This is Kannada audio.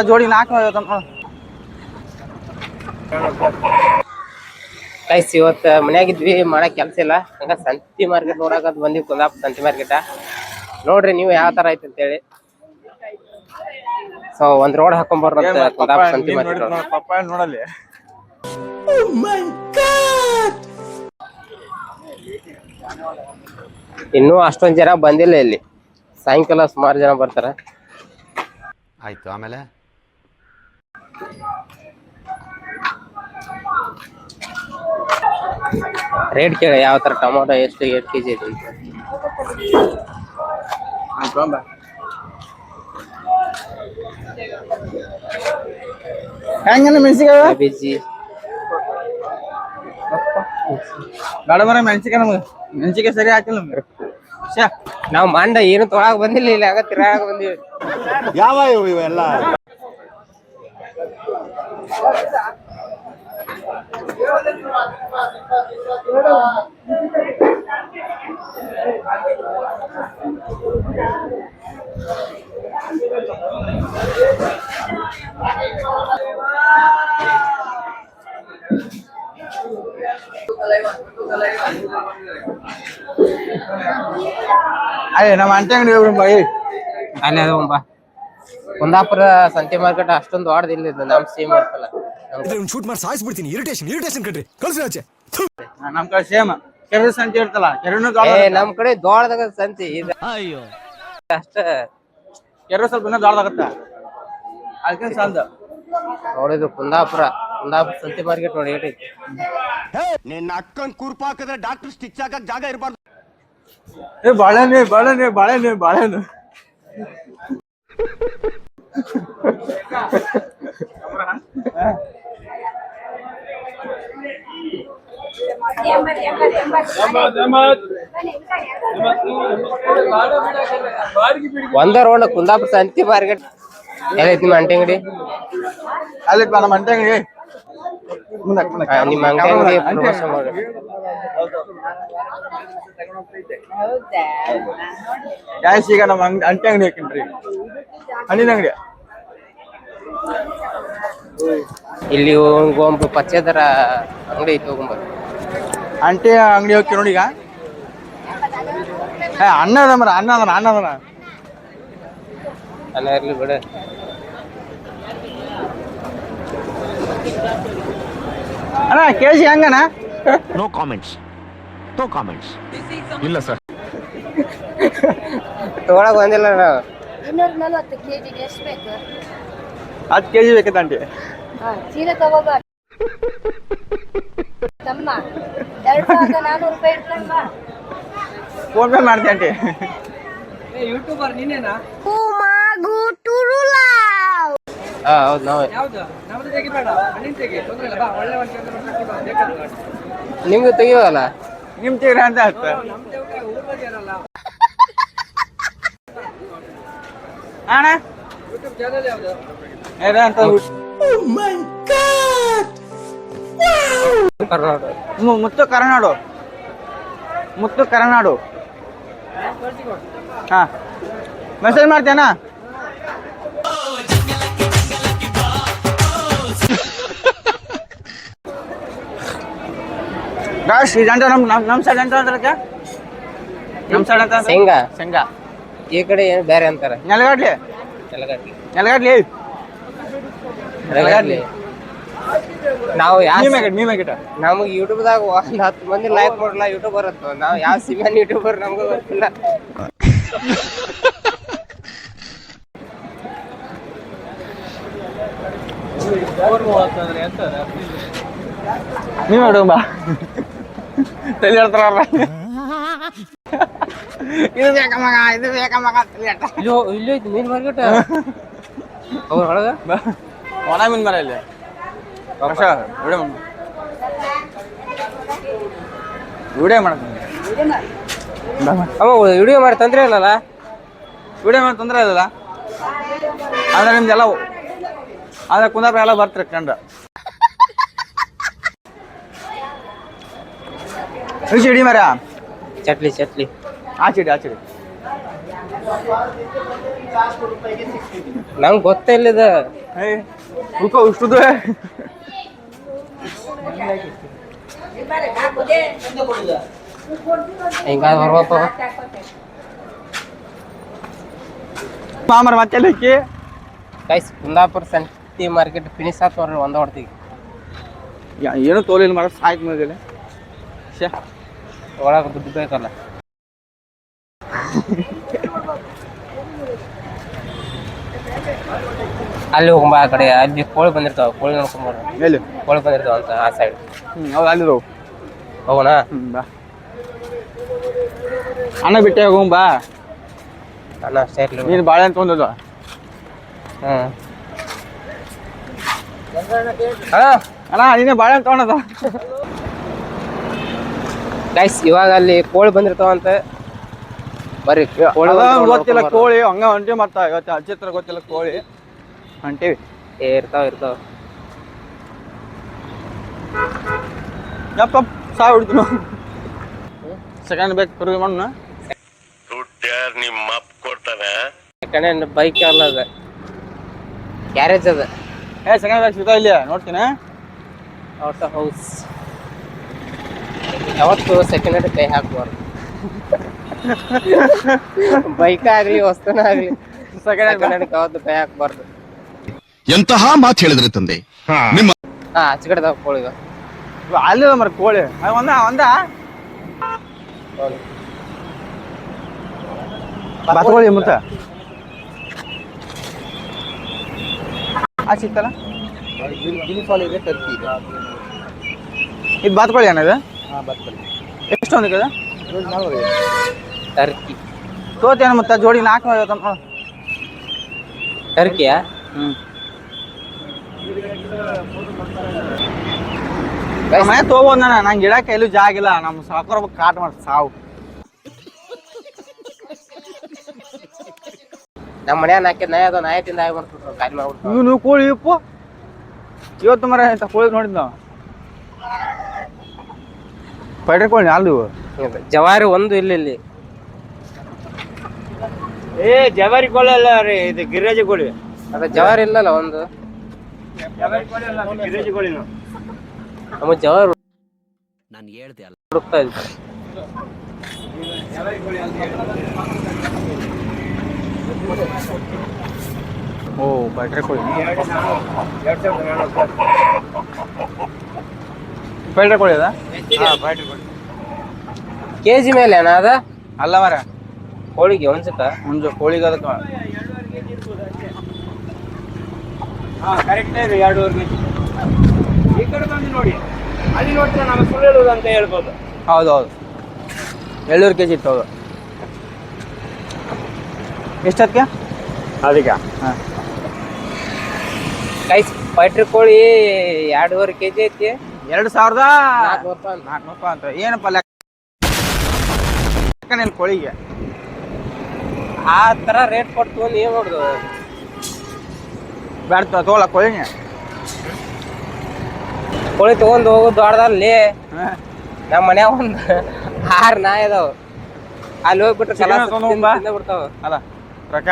ಜೋಡಿ 4 ಗೈಸ್ ಇವತ್ತ ಮನ್ಯಾಗಿದ್ವಿ ಮಾಡಕ್ ಕೆಲ್ಸ ಇಲ್ಲ ಹಂಗ ಸಂತಿ ಮಾರ್ಕೆಟ್ ನೋಡಕ್ ಬಂದಿವಿ ಕುಂದಾಪುರ ಸಂತಿ ಮಾರ್ಕೆಟ್ ನೋಡ್ರಿ ನೀವು ಯಾವ ತರ ಐತಿ ಅಂತ ಹೇಳಿ ಸೊ ಒಂದ್ ರೋಡ್ ಹಾಕೊಂಡ್ ಬರ್ರಂತ ಕುಂದಾಪುರ ಸಂತಿ ಮಾರ್ಕೆಟ್ ನೋಡಲ್ಲಿ ಇನ್ನೂ ಅಷ್ಟೊಂದ್ ಜನ ಬಂದಿಲ್ಲ ಇಲ್ಲಿ ಸಾಯಂಕಾಲ ಸುಮಾರು ಜನ ಬರ್ತಾರ ಆಯ್ತು ಆಮೇಲೆ ರೇಟ್ ಕೇಳ ಯಾವ ತರ ಟೊಮೊಟೊ ಎಷ್ಟು 8 kg ಐತಿ ಹೆಂಗನ ಮೆಣಸಿನಕಾಯಿ ಬೀಜಿ ಗಾಡ ಮರ ಮೆಣಸಿನಕಾಯಿ ಸರಿ ಹಾಕಿಲ್ಲ ನಮ್ಗೆ ನಾವ್ ಮಂಡ ಏನು ತೊಳಾಕ್ ಬಂದಿಲ್ಲ ಇಲ್ಲಿ ಆಗ ತಿರಾಗ ಬಂದಿವಿ ಯಾವ ಇವೆಲ್ಲ ಅಯ್ಯ ನಮ್ಮ ಅಂಟೆ ಅಂಗಡಿ ಹೋಗ್ಬಿಡು ಬಾಯಿ ಅಲ್ಲೇ ಬಾ ಕುಂದಾಪುರ ಸಂತೆ ಮಾರ್ಕೆಟ್ ಅಷ್ಟೊಂದು ದೊಡ್ಡದಿಲ್ಲ ಇದು ನಮ್ ಸೇಮ್ ಇರ್ತಲ್ಲ ಶೂಟ್ ಮಾಡಿ ಸಾಯಿಸ್ಬಿಡ್ತೀನಿ ಇರಿಟೇಷನ್ ಕಣ್ರಿ ಕಳ್ಸಿ ಆಚೆ ನಮ್ ಕಡೆ ಸೇಮ್ ಕೆರೆ ಸಂತೆ ಇರ್ತಲ್ಲ ಕೆರೆನೂ ನಮ್ ಕಡೆ ದೊಡ್ಡದಾಗ ಸಂತೆ ಇದು ಅಯ್ಯೋ ಅಷ್ಟ ಕೆರೆ ಸ್ವಲ್ಪ ಇನ್ನೂ ದೊಡ್ಡದಾಗತ್ತ ಅದಕ್ಕೆ ಸಾಲದ ನೋಡಿದ್ರು ಕುಂದಾಪುರ ಸಂತೆ ಮಾರ್ಕೆಟ್ ನೋಡಿ ಏಟೈತಿ ನಿನ್ನ ಅಕ್ಕನ್ ಕುರ್ಪ ಹಾಕಿದ್ರೆ ಡಾಕ್ಟರ್ ಸ್ಟಿಚ್ ಹಾಕಕ್ ಜಾಗ ಇರಬಾರ್ದು ಬಾಳೆಹಣ್ಣು ಒಂದ ರೋಡ್ ಕುಂದಾಪುರ ಸಂತೆ ಮಾರ್ಕೆಟ್ ಎಲ್ಲೈತಿ ನಿಮ್ಮ ಅಂಟಿ ಅಂಗಡಿ ಅಲ್ಲಿ ನಮ್ಮ ಅಂಟೆ ಅಂಗಡಿ ನಿಮ್ಮ ಅಂಗಡಿ ಪ್ರಮೋಷನ್ ಮಾಡಿ ಗ್ಯಾಸ್ ಈಗ ನಮ್ಮ ಅಂಟೆ ಅಂಗಡಿ ಹಾಕಿನ್ರಿ ಹಣ್ಣಿನ ಅಂಗಡಿ ಇಲ್ಲಿ ಒಂದು ಪಚ್ಚೆದರ ಅಂಗಡಿ ಐತಿ ಹೋಗ್ಬರ್ರಿ ಅಂಟೆ ಅಂಗಡಿ ಹೋಗ್ತೀವಿ ನೋಡಿ ಈಗ ಅಣ್ಣ ಅದನ ಅನ್ನ ಇರ್ಲಿ ಬಿಡ ಅಣ್ಣ ಕೇಳಿಸಿ ಹೆಂಗಣ್ಣ ನೋ ಕಾಮೆಂಟ್ಸ್ ಇಲ್ಲ ಸರ್ ತಗೊಳಕ್ ಬಂದಿಲ್ಲ ನಾವು 240 kg ಎಷ್ಟು ಬೇಕು 10 kg ಬೇಕಂತ ಆಂಟಿ ಚೀಲ ತಗೋಬ ತಮ್ಮ 2400 ರೂಪಾಯಿ ಇಟ್ಕೊಂಡು ಬಾ ಫೋನ್ ಪೇ ಮಾಡ್ತೀನಿ ಆಂಟಿ ಯೂಟ್ಯೂಬರ್ ನೀನೇನಾ ಹೌದು ನಾವು ಯಾವ್ದು ನಮ್ದು ತೆಗಿಬೇಡ ನಿನ್ ತೆಗಿ ತೊಂದ್ರೆ ಇಲ್ಲ ಬಾ ಒಳ್ಳೆ ಒಂದು ಬೇಕಾದ್ರೆ ನಿಮ್ಗೆ ತೆಗಿಯೋಲ್ಲ ನಿಮ್ ತೀರ ಅಂತ ಆಯ್ತು ನಮ್ ದೇವ್ರ ಊರ್ ಬಗ್ಗೆ ಇರಲ್ಲ ಅಣ್ಣ ಯೂಟ್ಯೂಬ್ ಚಾನಲ್ ಯಾವ್ದು ಏನಂತ ಮುತ್ತು ಕರನಾಡು ಹಾ ಮೆಸೇಜ್ ಮಾಡ್ತೇನಾ ಗಾಶ್ ಇದಂತ ನಮ್ ಸೈಡ್ ಅಂತ ಅಂತಾರಕ್ಕೆ ನಮ್ ಸೈಡ್ ಅಂತ ಶೇಂಗಾ ಈ ಕಡೆ ಏನು ಬೇರೆ ಅಂತಾರ ನೆಲಗಡ್ಲಿ ನಾವು ಮೀಮೆಗಿಟ ನಮಗೆ ಯೂಟ್ಯೂಬ್ದಾಗ ಒಂದ್ 10 ಮಂದಿ ಲೈಕ್ ಮಾಡಲ್ಲ ಯೂಟ್ಯೂಬರ್ ಅಂತ ನಾವು ಯಾವ ಸಿಮನ್ ಯೂಟ್ಯೂಬರ್ ನಮ್ಗೆ ಗೊತ್ತಿಲ್ಲ ನೀವ್ ನೋಡು ಬಾ ತಲೆ ಹೇಳ್ತಾರ ಇದು ಬೇಕಾ ಮಗ ಇಲ್ಲಿ ಐತಿ ಮೀನ್ ಮಾರ್ಕೆಟ್ ಅವ್ರ ಒಳಗ ಒಣ ಮೀನ್ ಮರ ಇಲ್ಲಿ ವಿಡಿಯೋ ಮಾಡ್ತೀನಿ ವಿಡಿಯೋ ಮಾಡಿ ತೊಂದ್ರೆ ಇಲ್ಲಲ್ಲ ವಿಡಿಯೋ ಮಾಡಿ ತೊಂದರೆ ಇಲ್ಲಲ್ಲ ಆದ್ರೆ ನಿಮ್ದೆಲ್ಲ ಆದ್ರೆ ಕುಂದಾಪುರ ಎಲ್ಲ ಬರ್ತಾರೆ ಕಂಡ ಇಡಿ ಮರ ಚಟ್ಲಿ ಆಚಿಡಿ ನಂಗೆ ಗೊತ್ತೇ ಇಲ್ಲಿದ ಏಯ್ ಉಳ್ಕೋ ಇಷ್ಟುದು ಹಿಂಗಾದ್ ಬರ್ಬೇಕು ಮಾಮರ ಮತ್ತೆ ಲೆಕ್ಕಿ ಗೈಸ್ ಕುಂದಾಪುರ ಸಂತಿ ಮಾರ್ಕೆಟ್ ಫಿನಿಶ್ ಆತ್ ನೋಡ್ರಿ ಒಂದ ಹೊಡ್ತೀವಿ ಏನು ತೋಲಿಲ್ಲ ಮಾಡ ಸಾಯ್ತು ಮುಗಿಲ್ಲ ಶೇ ಒಳಗೆ ದುಡ್ಡು ಬೇಕಲ್ಲ ಅಲ್ಲಿ ಹೋಗ್ಬಾ ಆ ಕಡೆ ಅಲ್ಲಿ ಕೋಳಿ ಬಂದಿರ್ತಾವ ಕೋಳಿ ನೋಡ್ಕೊಂಬ ಎಲ್ಲಿ ಕೋಳಿ ಬಂದಿರ್ತಾವ ಅಂತ ಆ ಸೈಡ್ ಹೌದು ಅಲ್ಲಿರೋ ಹೋಗೋಣ ಬಾ ಅಣ್ಣ ಬಿಟ್ಟೆ ಹೋಗುಂಬಾ ಅಣ್ಣ ಅಷ್ಟೇ ಇರ್ಲಿ ನೀನು ಬಾಳೆಹಣ್ಣು ತೊಗೊಂಡದ ಹ್ಮ್ ಅಣ್ಣ ಅಣ್ಣ ನೀನೇ ಬಾಳೆಹಣ್ಣು ತೊಗೊಂಡದ ಗೈಸ್ ಇವಾಗ ಅಲ್ಲಿ ಕೋಳಿ ಬಂದಿರ್ತಾವಂತ ಬರ್ರಿ ಕೋಳಿ ಗೊತ್ತಿಲ್ಲ ಕೋಳಿ ಹಂಗ ಹೊಂಟಿ ಮತ್ತ ಇವತ್ತು ಅಚಿತ್ರ ಗೊತ್ತಿಲ್ಲ ಕೋಳಿ ಹೊಂಟಿವಿ ಇರ್ತಾವ ಯಪ್ಪ ಸಾವು ಹಿಡ್ತೀನಿ ಸೆಕೆಂಡ್ ಬೇಕು ಕರುವಿ ಮಣ್ಣು ದುಡ್ಡ್ಯಾರ್ ನಿಮ್ಮ ಅಪ್ಪ ಕೊಡ್ತಾನೆ ಯಾಕಂದ್ರೆ ಬೈಕ್ ಅಲ್ಲ ಅದ ಗ್ಯಾರೇಜ್ ಅದ ಸೆಕೆಂಡ್ ಬ್ಯಾಗ್ ಸಿಗ್ತಾ ಇಲ್ಲಿ ನೋಡ್ತೀನಿ ಔಟ್ ಆಫ್ ಹೌಸ್ ಯಾವತ್ತು ಸೆಕೆಂಡ್ ಹ್ಯಾಂಡ್ ಕೈ ಹಾಕ್ಬಾರ್ದು ಬೈಕ್ ಆಗ್ಲಿ ವಸ್ತುನ ಆಗ್ಲಿ ಸೆಕೆಂಡ್ ಸೆಕೆಂಡ್ ಹ್ಯಾಂಡ್ ಯಾವತ್ತು ಕೈ ಹಾಕ್ಬಾರ್ದು ಎಂತಹ ಮಾತು ಹೇಳಿದ್ರೆ ತಂದೆ ನಿಮ್ಮ ಹಾ ಆಚೆಕಡೆ ಕೋಳಿಗ ಅಲ್ಲಿದ ಮರ ಕೋಳಿ ಒಂದ ಬಾತ್ಕೋಳಿ ಮುತ್ತ ಆ ಸಿಕ್ತಲ್ಲ ಇದು ಬಾತ್ಕೋಳಿ ಏನದು ಎಷ್ಟು ಒಂದಕ್ಕೆ ಅದು ಟರ್ಕಿ ತೋತೇನು ಮತ್ತೆ ಜೋಡಿ 450 ಟರ್ಕಿಯಾ ಮನೆ ತಗೋಬೋದ್ ನಂಗೆ ಇಡಕ್ಕೆ ಎಲ್ಲೂ ಜಾಗಿಲ್ಲ ನಮ್ಮ ಸಾಕೋರ್ ಕಾಟ್ ಮಾಡಿ ಸಾವು ನಮ್ಮ ಮನ್ಯಾಗ ನಾಲ್ಕೈದು ನಾಯಿ ಅದ ನಾಯಿ ತಿಂದ ಆಗ್ಬಿಡ್ತು ಖಾಲಿ ಮಾಡ್ಬಿಡ್ತು ನೀವು ಕೋಳಿ ಉಪ್ಪು ಇವತ್ತು ಮರ ಇಂಥ ಕೋಳಿ ನೋಡಿದ್ ನಾವು ಪೈಡ್ರೆ ಕೋಳಿ ಅಲ್ಲು ಜವಾರಿ ಒಂದು ಇಲ್ಲಿ ಏ ಜವಾರಿ ಕೋಳಿ ಅಲ್ಲ ರೀ ಇದು ಗಿರಿರಾಜ ಕೋಳಿ ಅದ ಜವಾರಿ ಇಲ್ಲಲ್ಲ ಒಂದು ಜವಾರಿ ಕೋಳಿ ಅಲ್ಲ ಗಿರಿರಾಜ ಕೋಳಿ ನಮ್ಮ ಜವಾರಿ ನಾನು ಹೇಳ್ದೆ ಅಲ್ಲ ಹುಡುಕ್ತಾ ಇದ್ದೆ ಓ ಪೈಡ್ರೆ ಕೋಳಿ ಪೈಡ್ರೆ ಕೋಳಿ ಅದ ಕೆಜಿ ಮೇಲೆ ಅಣ್ಣ ಅದ ಅಲ್ಲ ಮರ ಕೋಳಿಗೆ ಒಂದ್ಸತ ಮುಂಜು ಕೋಳಿಗೆ ಅದಕ್ಕೆ ಕರೆಕ್ಟ್ ಇದೆ 2.5 ಕೆಜಿ ಈ ಕಡೆ ಬಂದು ನೋಡಿ ಅಲ್ಲಿ ನೋಡ್ತಾರೆ ನಾವು ಸುಳ್ಳು ಹೇಳುವುದು ಅಂತ ಹೇಳ್ಬೋದು ಹೌದು 700 ಕೆಜಿ ಇತ್ತು ಹೌದು ಎಷ್ಟಕ್ಕೆ ಅದಕ್ಕೆ ಹಾಂ ಗೈಸ್ ಪೈಟ್ರಿ ಕೋಳಿ 2.5 ಕೆಜಿ ಐತಿ 2000 400 ರೂಪಾಯಿ 400 ರೂಪಾಯಿ ಅಂತ ಏನಪ್ಪ ಲೆಕ್ಕ ನಿನ್ನ ಕೋಳಿಗೆ ಆ ತರ ರೇಟ್ ಕೊಟ್ಟು ತಗೊಂಡು ಏನ್ ಮಾಡುದು ಬ್ಯಾಡ ತಗೋಲ್ಲ ಕೋಳಿಗೆ ಕೋಳಿ ತಗೊಂಡ್ ಹೋಗೋದು ದೊಡ್ಡದಲ್ಲಿ ನಮ್ಮ ಮನ್ಯಾಗ ಒಂದು 6 ನಾಯಿ ಅದಾವ ಅಲ್ಲಿ ಹೋಗ್ಬಿಟ್ರೆ ಚಿಕನ್ ತಗೊಂಡ್ ಹೋಗ್ಬಾ. ಬಿಡ್ತಾವ ಅಲ್ಲ ರೊಕ್ಕ